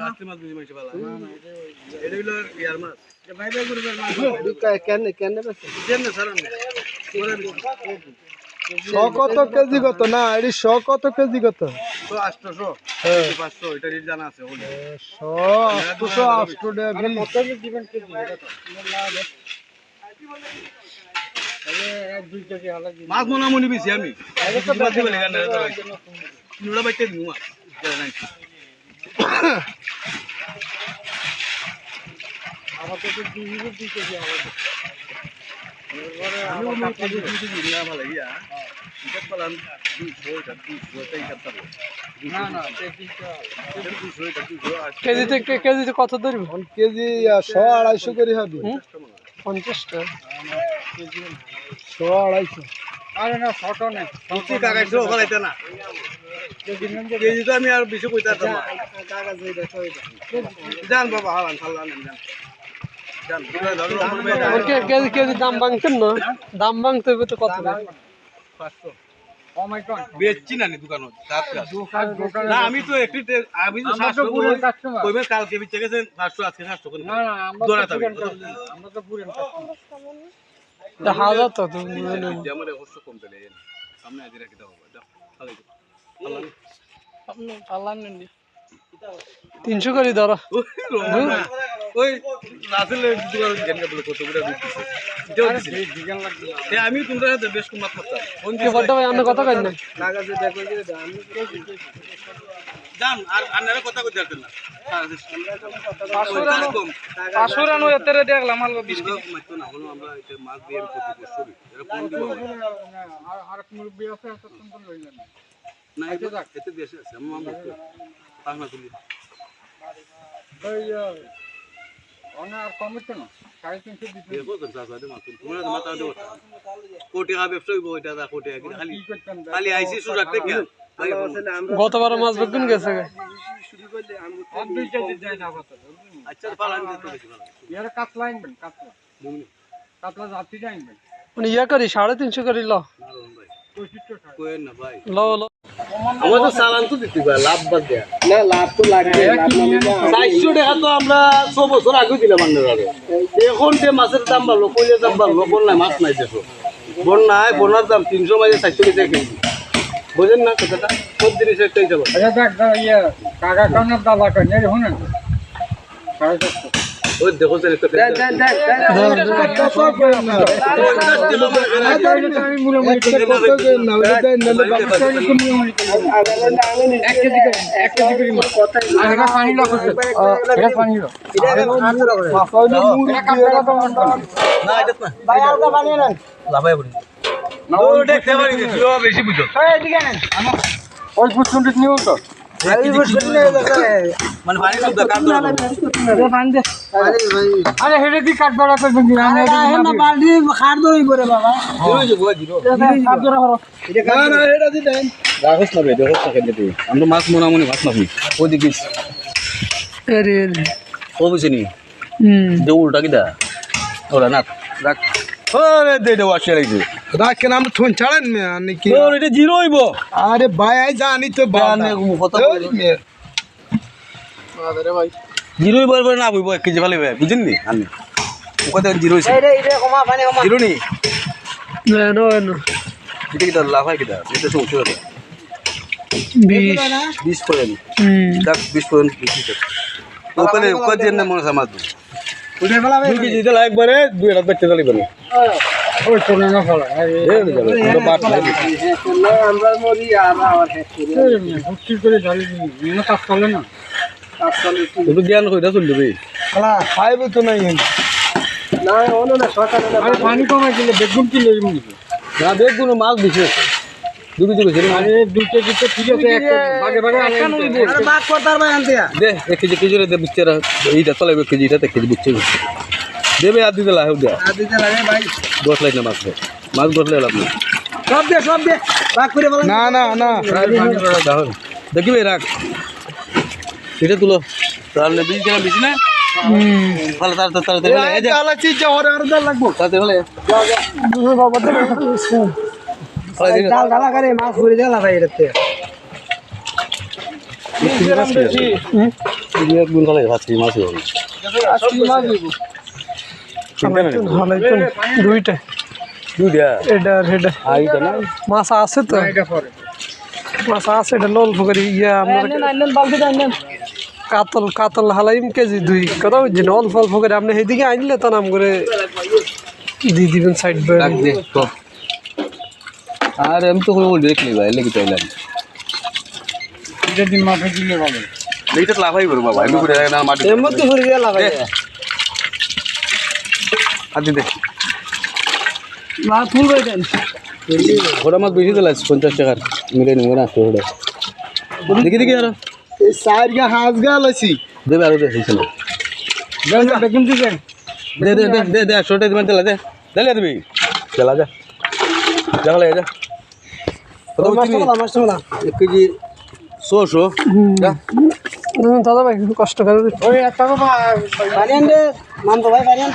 রাত্রি মাছ বুঝি মাইছে বালা এটা হলো ইয়ার মাছ ভাই ভাই করে মাছ কেন কেন বেছে দেন না স্যার আমি কত কেজি কত না এটি কত কেজি কত তো 800 500 এটা রেট জানা আছে ওই 800 800 টাকা কত দিবেন কেজি এটা তো তাহলে 2 কেজি হলো মাছ মনে মনে বেশি আমি মাছ দিবে না নুড়া বাইতে দিমু মাছ আমার তো 2 কেজি হলো আমি ওই মাছ দিই না ভালো ইয়া এটা পালান 200 এটা 200 টাই করতে না না কেজিতে কত ধরবে কেজি 100 250 করে হবে 50 টাকা 100 250 আরে না ছোট নেই কি কাগাইছো ওখানে না কেজি তো আমি আর বেশি কইতা না কাগজ হই দেখো জান বাবা হালান হালান জান দুটো ধরো কেজি দাম ভাঙছেন না দাম ভাঙতে হবে তো কত 500 ও মাই গড বেচছি না নি দোকানে না আমি তো একটু আমি তো 700 পুরো কাস্টমার কইবে কালকে বিচে গেছেন 500 আজকে 700 করে না না আমরা তো পুরো কাস্টমার হাজার তো তুমি আমার অবশ্য কম পেলে সামনে আজ রেখে দাও দাও আপনি পাল্লান নেন 300 করে ধরো ওই রাসেলের দোকানে গেনকে বলে কতগুলো দিতেছে আমি তোমরা সাথে বেশ কম মাত করতাম কে বড় ভাই আপনি কথা কইন না কাগজে দেখো যে আমি জান আর আন্নারে কথা কইতে পারতেন না 500 রানো এতে দেখলাম আলগো 20 20 মাত্র না হলো আমরা এটা মাছ দিয়ে প্রতি বছর এরা কোন দিব আর এক মুরব্বি আছে তো লইলেন না এতে দেশে আছে আমি মামা পাখনা তুলি ওই অনার কমিটি না 350 দিতে দেখো তো সাথে মাছ তোমরা মাথা দেও কোটি টাকা ব্যবসা হইব এটা দা কোটি টাকা খালি খালি আইসি সুরাতে কি গতবার মাছ বেগুন গেছে শুরু করলে আমি 2 কেজি যাই না কথা আচ্ছা পালান দিতে বেশি ভালো ইয়ার কাতলা আনবেন কাতলা জাতি আনবেন মানে ইয়া করি 350 করে লো নারন ভাই 65 কোয়েন না ভাই লো লো আমার তো চালান তো দিতে ভাই লাভ বাদ দেয়া না লাভ তো লাগবে লাভ মানে 400 টাকা তো আমরা 6 বছর আগে দিলাম আপনারা এখন যে মাছের দাম বাড়লো কইলের দাম বাড়লো বন্যায় মাছ নাই দেখো বন্যায় বোনার দাম 300 মাঝে 400 টাকা কেজি বুঝেন না কথাটা সব জিনিস একটাই চলো আচ্ছা দেখ ইয়া কাকা কানার দাদা কই নেই শুনেন 450 ওই দেখো স্যার একটা আমি মুলে মুলে এক কেজি করে কথা এটা পানি লাগবে এটা পানি না এটা না বাইরে বানিয়ে নেন লাভাই বলি না ও দেখতে পারি দিও বেশি বুঝো এই দিকে নেন ওই ফুটুন্ডি নিও তো এই বুঝলে মানে পানি শুদ্ধ কাট দাও পানি দে আরে হেডে দি কাট দড়া করবেন না না বালতি খাট দই করে বাবা দিও যে বুয়া দিও কাট দড়া করো না না এটা দি দেন রাখছ না বে দেখো টাকা দিতে আমরা মাছ মোনামুনি মাছ না হই ওই দিকিস আরে ও বুঝিনি যে উল্টা কিদা ওরা না রাখ ওরে দে দে ওয়াশে লাগছে রাখেন আমরা থন ছাড়েন মে আনি কি ওর এটা জিরো হইব আরে ভাই আই জানি তো জানে কথা আরে ভাই জিরো হইব বলে না হইব 1 কেজি ভালো হবে বুঝিন নি আমি কত জিরো হইছে এটা কমা পানি কমা জিরো নি না না এটা কিটা লাভ হয় কিটা এটা সমস্যা হবে 20 পড়েন দেখ 20 পড়েন ওখানে কত দিন মনে সমাজ উঠে ফেলা ভাই 2 কেজি দিলে একবারে 2 রাত বাচ্চা চলে বলে ওই তো না ফলা আমরা মরি আর আবার শেষ করি ভর্তি করে ঢালি দিন কাজ চলে না তো জ্ঞান কইরা চলবে রে খালা খাইব তো নাই না ওনো না সকালে আরে পানি কমাই দিলে বেগুন কি লইব না বেগুন মাছ দিছে দুই কেজি কইছে আরে 2 কেজি তো ঠিক আছে এক ভাগে ভাগে আরে বাদ করতার ভাই আনতে দে 1 কেজি কেজি রে দে বিচরা এইটা চলে 1 কেজি এটা 1 কেজি বিচে দেবে আদি দিলা হেউ দে আর দিতে লাগে ভাই 10 লাখ না মাছ বসলে লাভ না সব দে ভাগ করে বলেন না না না দেখি ভাই রাখ এটা তুলো তাহলে 20 গ্রাম বেশি না ভালো তাড়াতাড়ি এই যে আলা চিজ ওরে আর দা লাগবো তাতে হলে দুশো বাবা ডাল ডালা করে মাছ ভরে দেলা ভাই এটাতে গুণ ভালো ভাবছি মাছই হবে দুইটা দুইটা এটা আর এটা আইটা না মাছ আছে তো এটা পরে মাছ আছে এটা অল্প করে ইয়া আমরা কাতল কাতল হালাইম কেজি 2 কথা বুঝছেন অল্প অল্প করে আপনি সেদিকে আনলে তো নাম করে দিয়ে দিবেন সাইড বাই রাখ দে তো আর আমি তো কোনো দেখলি ভাই লেগে চাইলাম এটা দিন মাঠে দিলে হবে এইটা লাভাই করব বাবা আমি করে না মাটি এর মধ্যে ভরে গিয়ে লাগাই আদি দে না তুলবে দেন ঘোড়া মাছ বেশি দিলাস 50 টাকার মিলে নিব না তো ওটা দেখি দেখি আর এই সাইড গা হাঁস গা লইছি দেবে আর দে হইছে না দেখুন দিছেন দে দে দে দে দে ছোটে দিবেন তেলা দে দিলে দিবি তেলা যা জাগলে যা কত মাছটা না 1 কেজি 100 যা দাদা ভাই কষ্ট করে ওই একটা পানি আন দে নাম তো ভাই পানি আন